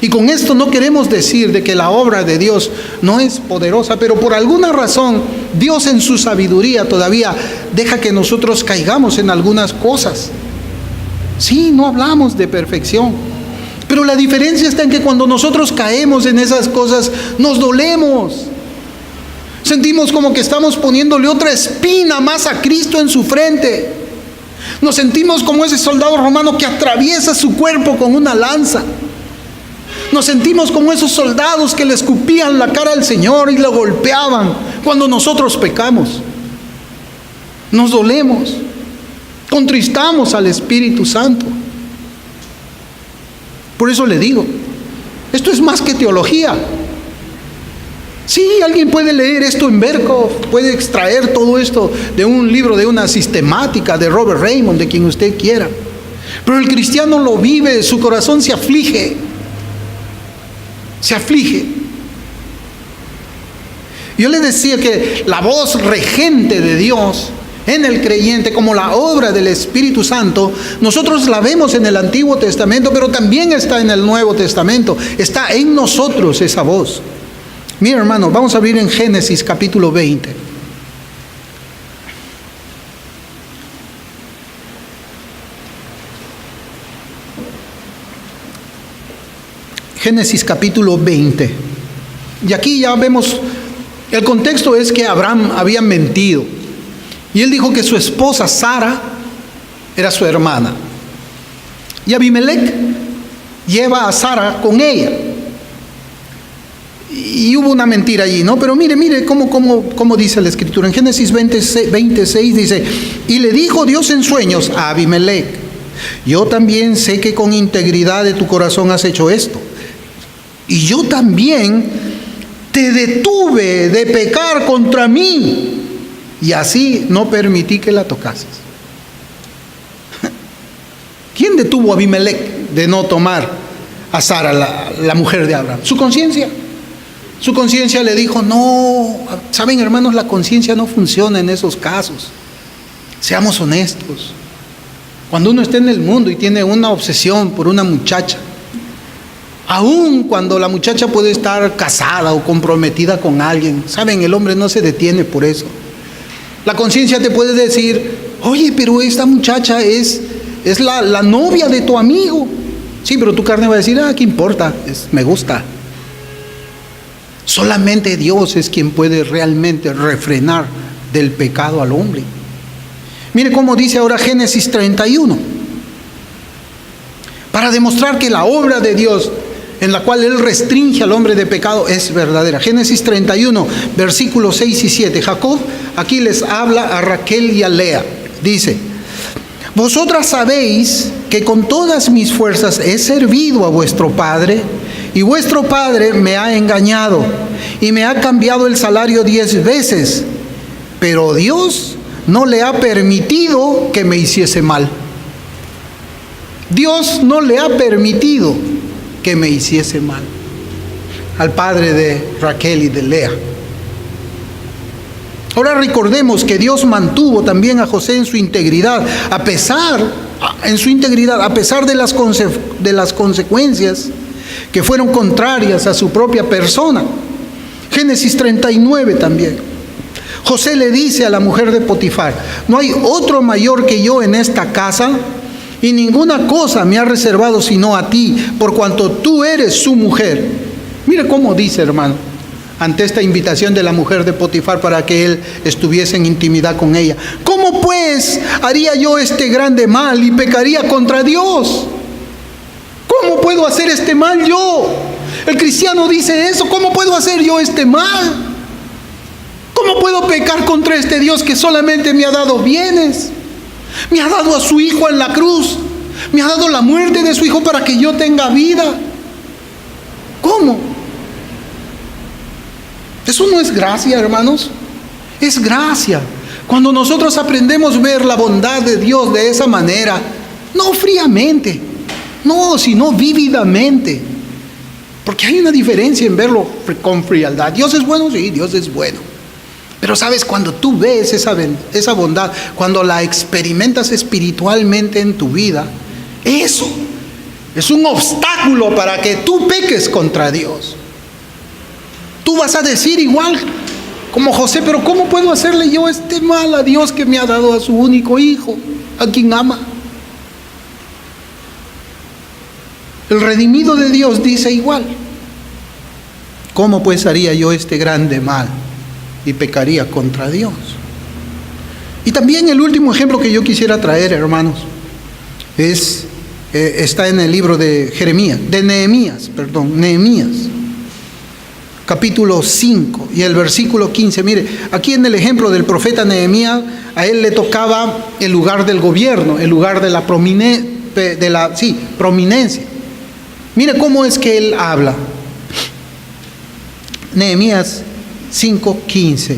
S1: Y con esto no queremos decir de que la obra de Dios no es poderosa, pero por alguna razón Dios en su sabiduría todavía deja que nosotros caigamos en algunas cosas. Sí, no hablamos de perfección, pero la diferencia está en que cuando nosotros caemos en esas cosas, nos dolemos. Sentimos como que estamos poniéndole otra espina más a Cristo en su frente. Nos sentimos como ese soldado romano que atraviesa su cuerpo con una lanza. Nos sentimos como esos soldados que le escupían la cara al Señor y lo golpeaban cuando nosotros pecamos. Nos dolemos, contristamos al Espíritu Santo. Por eso le digo, esto es más que teología. Sí, alguien puede leer esto en Berkhof, puede extraer todo esto de un libro, de una sistemática, de Robert Raymond, de quien usted quiera. Pero el cristiano lo vive, su corazón se aflige. Se aflige. Yo le decía que la voz regente de Dios en el creyente, como la obra del Espíritu Santo, nosotros la vemos en el Antiguo Testamento, pero también está en el Nuevo Testamento. Está en nosotros esa voz. Mira, hermano, vamos a abrir en Génesis capítulo 20. Génesis capítulo 20. Y aquí ya vemos, el contexto es que Abraham había mentido. Y él dijo que su esposa Sara era su hermana. Y Abimelech lleva a Sara con ella. Y hubo una mentira allí, ¿no? Pero mire cómo dice la Escritura. En Génesis 26 dice: y le dijo Dios en sueños a Abimelech: yo también sé que con integridad de tu corazón has hecho esto. Y yo también te detuve de pecar contra mí, y así no permití que la tocases. ¿Quién detuvo a Abimelech de no tomar a Sara, la mujer de Abraham? Su conciencia. Su conciencia le dijo: no, saben, hermanos, la conciencia no funciona en esos casos. Seamos honestos. Cuando uno está en el mundo y tiene una obsesión por una muchacha, aun cuando la muchacha puede estar casada o comprometida con alguien, saben, el hombre no se detiene por eso. La conciencia te puede decir: oye, pero esta muchacha es la novia de tu amigo. Sí, pero tu carne va a decir: ¿qué importa? Me gusta. Solamente Dios es quien puede realmente refrenar del pecado al hombre. Mire cómo dice ahora Génesis 31. Para demostrar que la obra de Dios, en la cual Él restringe al hombre de pecado, es verdadera. Génesis 31, versículos 6 y 7. Jacob aquí les habla a Raquel y a Lea. Dice: vosotras sabéis que con todas mis fuerzas he servido a vuestro padre, y vuestro padre me ha engañado y me ha cambiado el salario 10 veces, pero Dios no le ha permitido que me hiciese mal. Dios no le ha permitido que me hiciese mal. Al padre de Raquel y de Lea. Ahora recordemos que Dios mantuvo también a José en su integridad, a pesar de las consecuencias que fueron contrarias a su propia persona. Génesis 39 también. José le dice a la mujer de Potifar: no hay otro mayor que yo en esta casa, y ninguna cosa me ha reservado sino a ti, por cuanto tú eres su mujer. Mire cómo dice, hermano. ante esta invitación de la mujer de Potifar para que él estuviese en intimidad con ella. ¿Cómo pues haría yo este grande mal y pecaría contra Dios? ¿Cómo puedo hacer este mal yo? El cristiano dice eso. ¿Cómo puedo hacer yo este mal? ¿Cómo puedo pecar contra este Dios que solamente me ha dado bienes? Me ha dado a su Hijo en la cruz. Me ha dado la muerte de su Hijo para que yo tenga vida. ¿Cómo? Eso no es gracia, hermanos. Es gracia. Cuando nosotros aprendemos a ver la bondad de Dios de esa manera, no fríamente, no, sino vívidamente. Porque hay una diferencia en verlo con frialdad. Dios es bueno, sí, Dios es bueno. Pero sabes, cuando tú ves esa bondad, cuando la experimentas espiritualmente en tu vida, eso es un obstáculo para que tú peques contra Dios. Tú vas a decir igual como José, pero ¿cómo puedo hacerle yo este mal a Dios que me ha dado a su único hijo, a quien ama? El redimido de Dios dice igual. ¿Cómo pues haría yo este grande mal y pecaría contra Dios? Y también el último ejemplo que yo quisiera traer, hermanos, está en el libro de Nehemías, capítulo 5 y el versículo 15. Mire, aquí en el ejemplo del profeta Nehemías, a él le tocaba el lugar del gobierno, el lugar de la prominencia. Mire cómo es que él habla. Nehemías 5:15.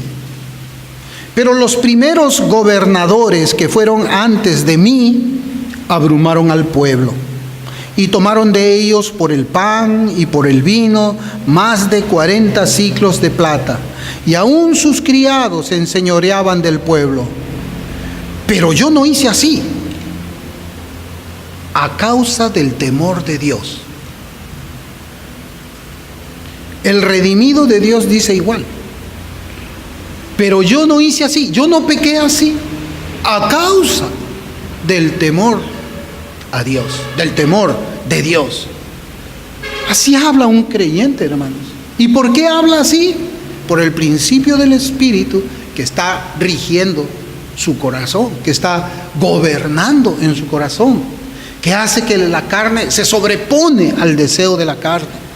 S1: Pero los primeros gobernadores que fueron antes de mí abrumaron al pueblo y tomaron de ellos por el pan y por el vino más de 40 siclos de plata, y aún sus criados se enseñoreaban del pueblo. Pero yo no hice así, a causa del temor de Dios. El redimido de Dios dice igual. Pero yo no hice así, yo no pequé así, a causa del temor a Dios, del temor de Dios. Así habla un creyente, hermanos. ¿Y por qué habla así? Por el principio del Espíritu que está rigiendo su corazón, que está gobernando en su corazón, que hace que la carne se sobrepone al deseo de la carne.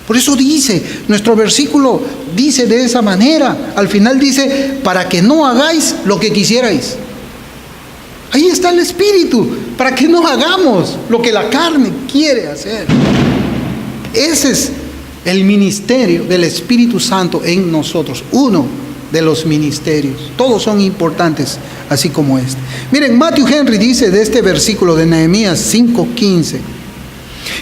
S1: Por eso dice, nuestro versículo dice de esa manera, al final dice, para que no hagáis lo que quisierais. Ahí está el Espíritu, para que no hagamos lo que la carne quiere hacer. Ese es el ministerio del Espíritu Santo en nosotros, uno de los ministerios. Todos son importantes, así como este. Miren, Matthew Henry dice de este versículo de Nehemías 5:15,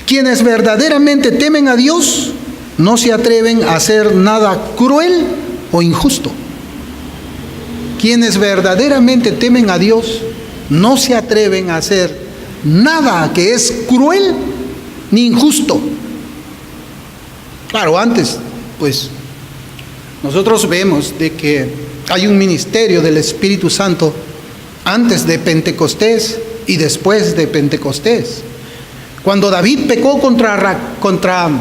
S1: quienes verdaderamente temen a Dios no se atreven a hacer nada cruel o injusto. Quienes verdaderamente temen a Dios no se atreven a hacer nada que es cruel ni injusto. Claro, antes, pues, nosotros vemos de que hay un ministerio del Espíritu Santo antes de Pentecostés y después de Pentecostés. Cuando David pecó contra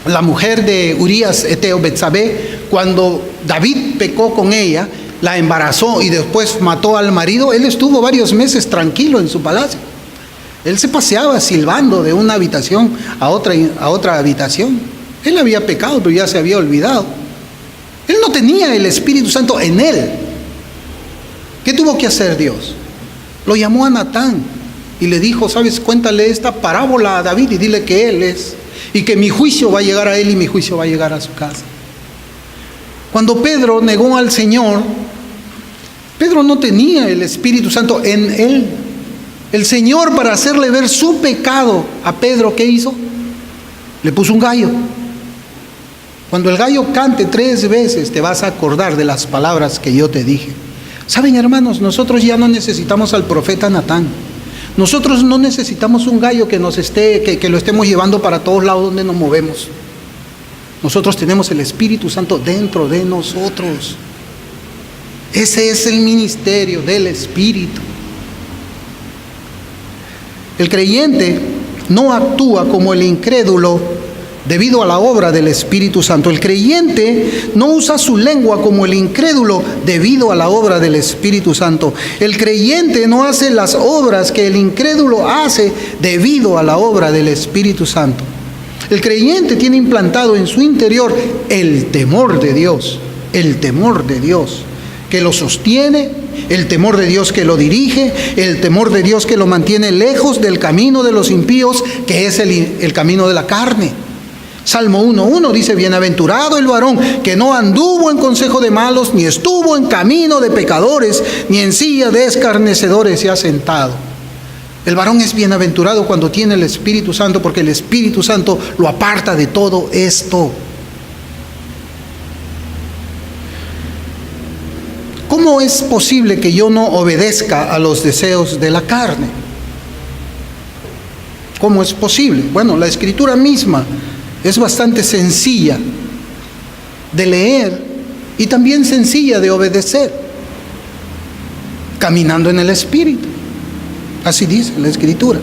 S1: la mujer de Urías Eteo, Betsabé, cuando David pecó con ella, la embarazó y después mató al marido, él estuvo varios meses tranquilo en su palacio. Él se paseaba silbando de una habitación a otra habitación. Él había pecado, pero ya se había olvidado. Él no tenía el Espíritu Santo en él. ¿Qué tuvo que hacer Dios? Lo llamó a Natán y le dijo, ¿sabes? Cuéntale esta parábola a David y dile que él es, y que mi juicio va a llegar a él y mi juicio va a llegar a su casa. Cuando Pedro negó al Señor, Pedro no tenía el Espíritu Santo en él. El Señor, para hacerle ver su pecado a Pedro, ¿qué hizo? Le puso un gallo. Cuando el gallo cante 3 veces, te vas a acordar de las palabras que yo te dije. Saben, hermanos, nosotros ya no necesitamos al profeta Natán. Nosotros no necesitamos un gallo que lo estemos llevando para todos lados donde nos movemos. Nosotros tenemos el Espíritu Santo dentro de nosotros. Ese es el ministerio del Espíritu. El creyente no actúa como el incrédulo debido a la obra del Espíritu Santo. El creyente no usa su lengua como el incrédulo debido a la obra del Espíritu Santo. El creyente no hace las obras que el incrédulo hace debido a la obra del Espíritu Santo. El creyente tiene implantado en su interior el temor de Dios, que lo sostiene, el temor de Dios que lo dirige, el temor de Dios que lo mantiene lejos del camino de los impíos, que es el camino de la carne. Salmo 1:1 dice: bienaventurado el varón que no anduvo en consejo de malos, ni estuvo en camino de pecadores, ni en silla de escarnecedores se ha sentado. El varón es bienaventurado cuando tiene el Espíritu Santo, porque el Espíritu Santo lo aparta de todo esto. ¿Cómo es posible que yo no obedezca a los deseos de la carne? ¿Cómo es posible? Bueno, la Escritura misma es bastante sencilla de leer y también sencilla de obedecer, caminando en el Espíritu. Así dice la Escritura.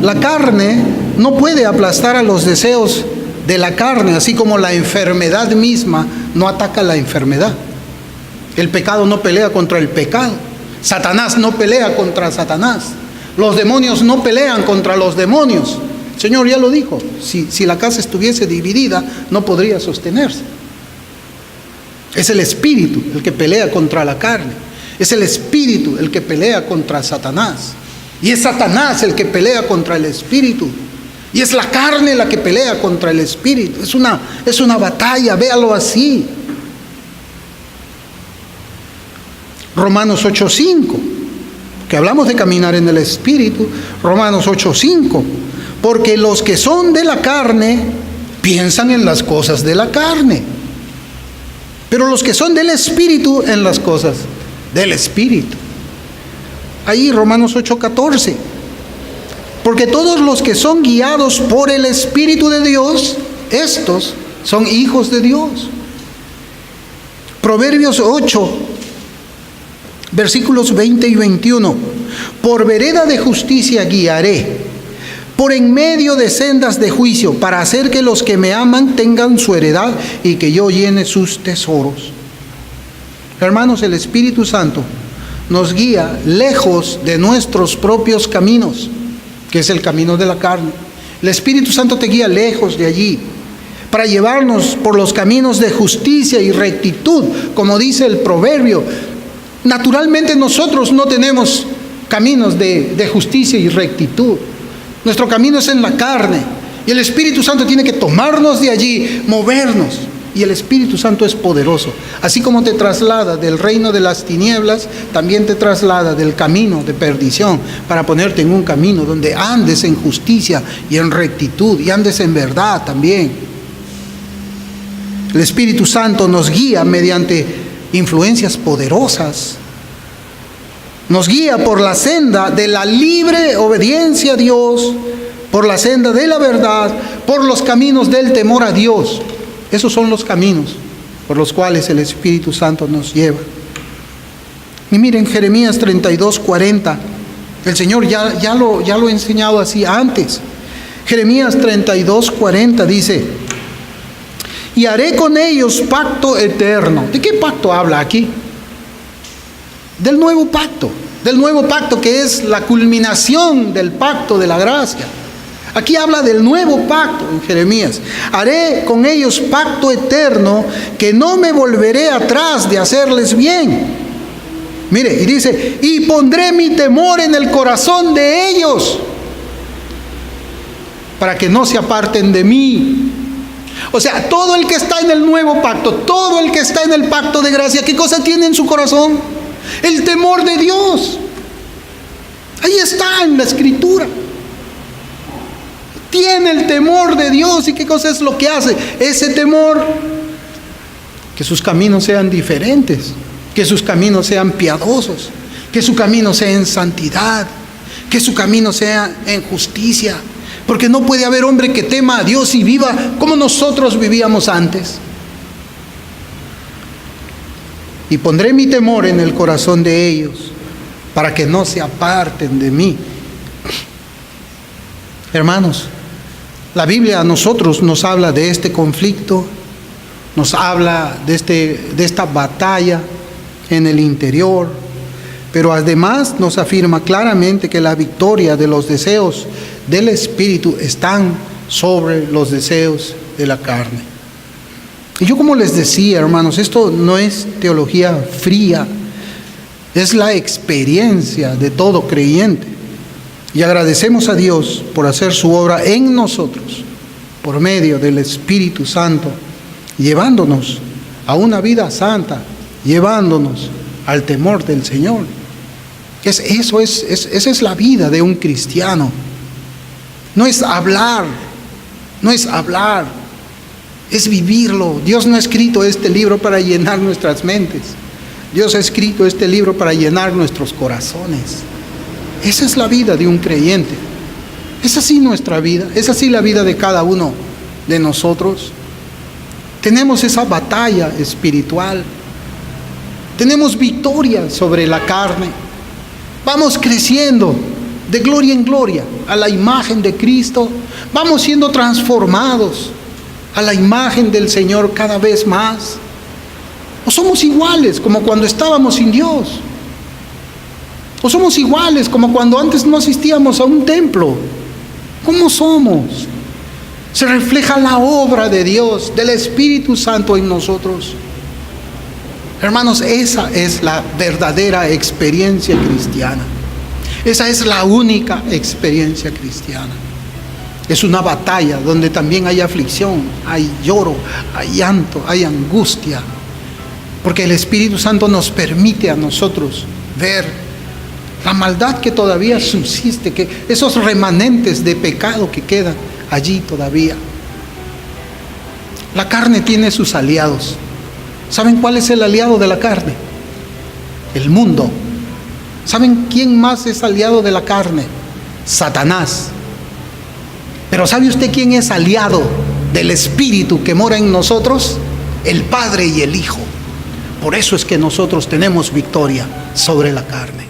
S1: La carne no puede aplastar a los deseos de la carne, así como la enfermedad misma no ataca la enfermedad. El pecado no pelea contra el pecado. Satanás no pelea contra Satanás. Los demonios no pelean contra los demonios. El Señor ya lo dijo. Si la casa estuviese dividida, no podría sostenerse. Es el Espíritu el que pelea contra la carne. Es el Espíritu el que pelea contra Satanás. Y es Satanás el que pelea contra el Espíritu. Y es la carne la que pelea contra el Espíritu. Es una batalla, véalo así. Romanos 8:5, que hablamos de caminar en el Espíritu. Romanos 8:5, porque los que son de la carne piensan en las cosas de la carne, pero los que son del Espíritu en las cosas del Espíritu. Ahí Romanos 8:14, porque todos los que son guiados por el Espíritu de Dios, estos son hijos de Dios. Proverbios 8, versículos 20 y 21. Por vereda de justicia guiaré, por en medio de sendas de juicio, para hacer que los que me aman tengan su heredad y que yo llene sus tesoros. Hermanos, el Espíritu Santo nos guía lejos de nuestros propios caminos, que es el camino de la carne. El Espíritu Santo te guía lejos de allí, para llevarnos por los caminos de justicia y rectitud, como dice el proverbio. Naturalmente nosotros no tenemos caminos de justicia y rectitud. Nuestro camino es en la carne, y el Espíritu Santo tiene que tomarnos de allí, movernos. Y el Espíritu Santo es poderoso. Así como te traslada del reino de las tinieblas, también te traslada del camino de perdición para ponerte en un camino donde andes en justicia y en rectitud y andes en verdad también. El Espíritu Santo nos guía mediante influencias poderosas. Nos guía por la senda de la libre obediencia a Dios, por la senda de la verdad, por los caminos del temor a Dios. Esos son los caminos por los cuales el Espíritu Santo nos lleva. Y miren, Jeremías 32:40. El Señor ya lo he enseñado así antes. Jeremías 32:40 dice: y haré con ellos pacto eterno. ¿De qué pacto habla aquí? Del nuevo pacto que es la culminación del pacto de la gracia. Aquí habla del nuevo pacto en Jeremías. Haré con ellos pacto eterno, que no me volveré atrás de hacerles bien. Mire, y dice: y pondré mi temor en el corazón de ellos, para que no se aparten de mí. O sea, todo el que está en el nuevo pacto, todo el que está en el pacto de gracia, ¿qué cosa tiene en su corazón? El temor de Dios. Ahí está en la Escritura. Tiene el temor de Dios. ¿Y qué cosa es lo que hace? Ese temor, que sus caminos sean diferentes, que sus caminos sean piadosos, que su camino sea en santidad, que su camino sea en justicia. Porque no puede haber hombre que tema a Dios y viva como nosotros vivíamos antes. Y pondré mi temor en el corazón de ellos, para que no se aparten de mí. Hermanos, La Biblia a nosotros nos habla de este conflicto, nos habla de esta batalla en el interior, pero además nos afirma claramente que la victoria de los deseos del Espíritu están sobre los deseos de la carne. Y yo, como les decía, hermanos, esto no es teología fría, es la experiencia de todo creyente. Y agradecemos a Dios por hacer su obra en nosotros, por medio del Espíritu Santo, llevándonos a una vida santa, llevándonos al temor del Señor. Esa es la vida de un cristiano. No es hablar, es vivirlo. Dios no ha escrito este libro para llenar nuestras mentes. Dios ha escrito este libro para llenar nuestros corazones. Esa es la vida de un creyente. Es así nuestra vida, es así la vida de cada uno de nosotros. Tenemos esa batalla espiritual. Tenemos victoria sobre la carne. Vamos creciendo de gloria en gloria a la imagen de Cristo. Vamos siendo transformados a la imagen del Señor cada vez más. O somos iguales como cuando estábamos sin Dios. O somos iguales como cuando antes no asistíamos a un templo. ¿Cómo somos? Se refleja la obra de Dios, del Espíritu Santo en nosotros. Hermanos, esa es la verdadera experiencia cristiana. Esa es la única experiencia cristiana. Es una batalla donde también hay aflicción, hay lloro, hay llanto, hay angustia. Porque el Espíritu Santo nos permite a nosotros ver la maldad que todavía subsiste, que esos remanentes de pecado que quedan allí todavía. La carne tiene sus aliados. ¿Saben cuál es el aliado de la carne? El mundo. ¿Saben quién más es aliado de la carne? Satanás. Pero ¿sabe usted quién es aliado del Espíritu que mora en nosotros? El Padre y el Hijo. Por eso es que nosotros tenemos victoria sobre la carne.